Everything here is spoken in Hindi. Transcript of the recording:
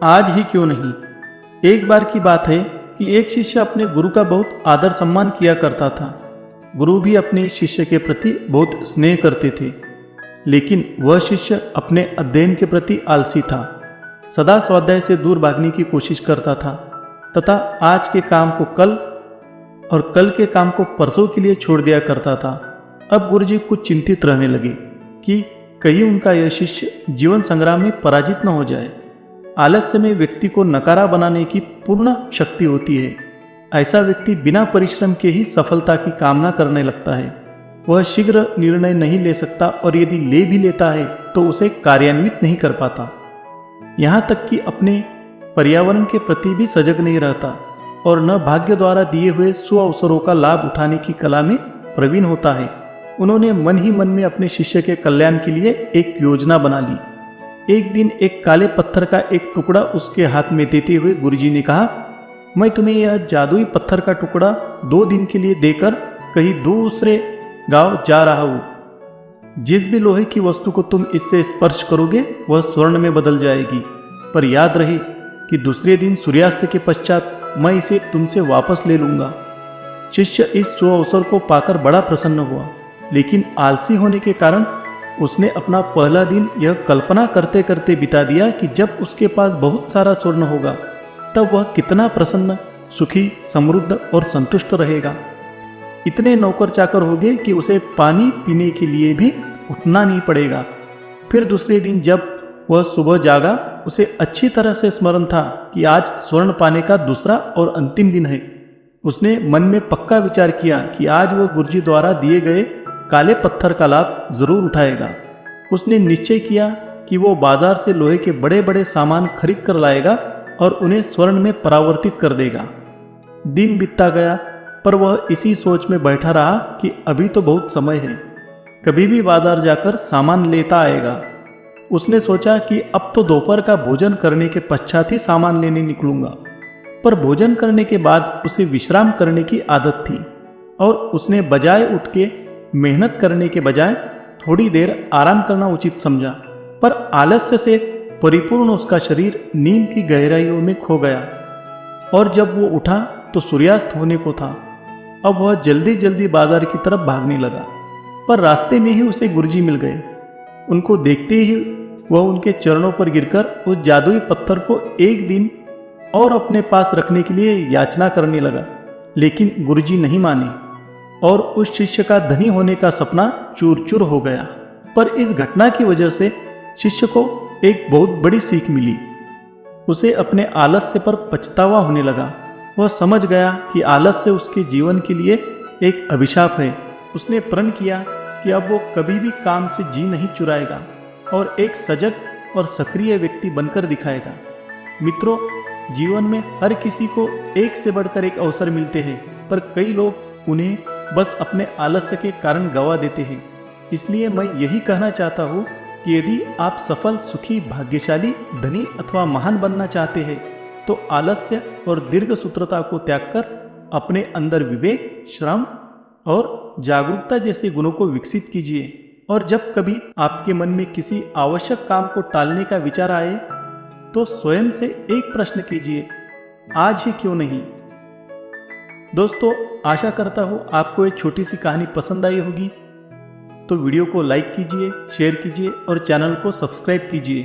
आज ही क्यों नहीं। एक बार की बात है कि एक शिष्य अपने गुरु का बहुत आदर सम्मान किया करता था। गुरु भी अपने शिष्य के प्रति बहुत स्नेह करते थे, लेकिन वह शिष्य अपने अध्ययन के प्रति आलसी था। सदा स्वाध्याय से दूर भागने की कोशिश करता था तथा आज के काम को कल और कल के काम को परसों के लिए छोड़ दिया करता था। अब गुरुजी कुछ चिंतित रहने लगे कि कहीं उनका यह शिष्य जीवन संग्राम में पराजित न हो जाए। आलस्य में व्यक्ति को नकारा बनाने की पूर्ण शक्ति होती है। ऐसा व्यक्ति बिना परिश्रम के ही सफलता की कामना करने लगता है। वह शीघ्र निर्णय नहीं ले सकता और यदि ले भी लेता है तो उसे कार्यान्वित नहीं कर पाता। यहाँ तक कि अपने पर्यावरण के प्रति भी सजग नहीं रहता और न भाग्य द्वारा दिए हुए सुअवसरों का लाभ उठाने की कला में प्रवीण होता है। उन्होंने मन ही मन में अपने शिष्य के कल्याण के लिए एक योजना बना ली। एक दिन एक काले पत्थर का एक टुकड़ा उसके हाथ में देते हुए गुरुजी ने कहा, मैं तुम्हें यह जादुई पत्थर का टुकड़ा 2 दिन के लिए देकर कहीं दूसरे गांव जा रहा हूं। जिस भी लोहे की वस्तु को तुम इससे स्पर्श करोगे वह स्वर्ण में बदल जाएगी, पर याद रहे कि दूसरे दिन सूर्यास्त के पश्चात मैं इसे तुमसे वापस ले लूंगा। शिष्य इस सुअवसर को पाकर बड़ा प्रसन्न हुआ, लेकिन आलसी होने के कारण उसने अपना पहला दिन यह कल्पना करते करते बिता दिया कि जब उसके पास बहुत सारा स्वर्ण होगा तब वह कितना प्रसन्न, सुखी, समृद्ध और संतुष्ट रहेगा। इतने नौकर चाकर होंगे कि उसे पानी पीने के लिए भी उठना नहीं पड़ेगा। फिर दूसरे दिन जब वह सुबह जागा, उसे अच्छी तरह से स्मरण था कि आज स्वर्ण पाने का दूसरा और अंतिम दिन है। उसने मन में पक्का विचार किया कि आज वह गुरुजी द्वारा दिए गए काले पत्थर का लाभ जरूर उठाएगा। उसने निश्चय किया कि वो बाजार से लोहे के बड़े बड़े सामान खरीद कर लाएगा और उन्हें स्वर्ण में परावर्तित कर देगा। दिन बीतता गया, पर वह इसी सोच में बैठा रहा कि अभी तो बहुत समय है, कभी भी बाजार जाकर सामान लेता आएगा। उसने सोचा कि अब तो दोपहर का भोजन करने के पश्चात ही सामान लेने निकलूंगा, पर भोजन करने के बाद उसे विश्राम करने की आदत थी और उसने बजाय उठ के मेहनत करने के बजाय थोड़ी देर आराम करना उचित समझा। पर आलस्य से परिपूर्ण उसका शरीर नींद की गहराइयों में खो गया और जब वो उठा तो सूर्यास्त होने को था। अब वह जल्दी जल्दी बाजार की तरफ भागने लगा, पर रास्ते में ही उसे गुरुजी मिल गए। उनको देखते ही वह उनके चरणों पर गिरकर उस जादुई पत्थर को एक दिन और अपने पास रखने के लिए याचना करने लगा, लेकिन गुरुजी नहीं माने और उस शिष्य का धनी होने का सपना चूर चूर हो गया। पर इस घटना की वजह से शिष्य को एक बहुत बड़ी सीख मिली। उसे अपने आलस्य पर पछतावा होने लगा। वह समझ गया कि आलस्य उसके जीवन के लिए एक अभिशाप है। उसने प्रण किया कि अब वो कभी भी काम से जी नहीं चुराएगा और एक सजग और सक्रिय व्यक्ति बनकर दिखाएगा। मित्रों, जीवन में हर किसी को एक से बढ़कर एक अवसर मिलते हैं, पर कई लोग उन्हें बस अपने आलस्य के कारण गवा देते हैं। इसलिए मैं यही कहना चाहता हूँ कि यदि आप सफल, सुखी, भाग्यशाली, धनी अथवा महान बनना चाहते हैं तो आलस्य और दीर्घ सूत्रता को त्याग कर अपने अंदर विवेक, श्रम और जागरूकता जैसे गुणों को विकसित कीजिए। और जब कभी आपके मन में किसी आवश्यक काम को टालने का विचार आए तो स्वयं से एक प्रश्न कीजिए, आज ही क्यों नहीं। दोस्तों, आशा करता हूँ आपको एक छोटी सी कहानी पसंद आई होगी। तो वीडियो को लाइक कीजिए, शेयर कीजिए और चैनल को सब्सक्राइब कीजिए।